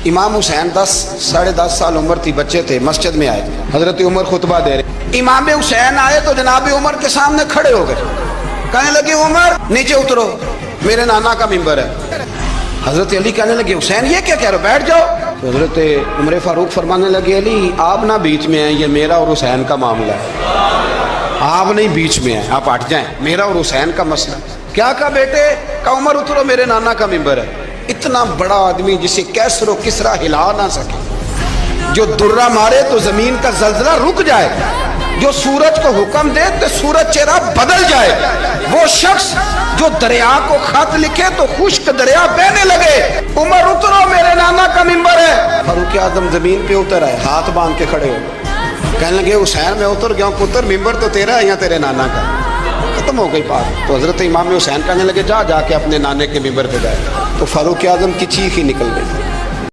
امام حسین 10-10.5 سال عمر تھی، بچے تھے، مسجد میں آئے، حضرت عمر خطبہ دے رہے، امام حسین آئے تو جناب عمر کے سامنے کھڑے ہو گئے، کہنے لگے عمر نیچے اترو، میرے نانا کا ممبر ہے۔ حضرت علی کہنے لگے حسین یہ کیا کہہ رہے ہو، بیٹھ جاؤ۔ تو حضرت عمر فاروق فرمانے لگے علی آپ نہ بیچ میں ہیں، یہ میرا اور حسین کا معاملہ ہے، آپ نہیں بیچ میں ہیں، آپ ہٹ جائیں، میرا اور حسین کا مسئلہ۔ کیا کہا بیٹے؟ کہا عمر اترو، میرے نانا کا ممبر ہے۔ اتنا بڑا آدمی جسے کیسر و کسرا ہلا نہ سکے، جو درہ مارے تو زمین کا زلزلہ رک جائے، جو سورج کو حکم دے تو سورج چہرہ بدل جائے، وہ شخص جو دریا کو خط لکھے تو خشک دریا بہنے لگے، عمر اترو میرے نانا کا ممبر ہے۔ فاروق اعظم زمین پہ اتر آئے، ہاتھ باندھ کے کھڑے ہو، کہنے لگے حسین میں اتر گیا ہوں پتر، ممبر تو تیرا ہے یا تیرے نانا کا؟ ختم ہو گئی بات۔ تو حضرت امام حسین کہنے لگے جا کے اپنے نانے کے ممبر پہ جائے، تو فاروق اعظم کی چیخ ہی نکل گئی۔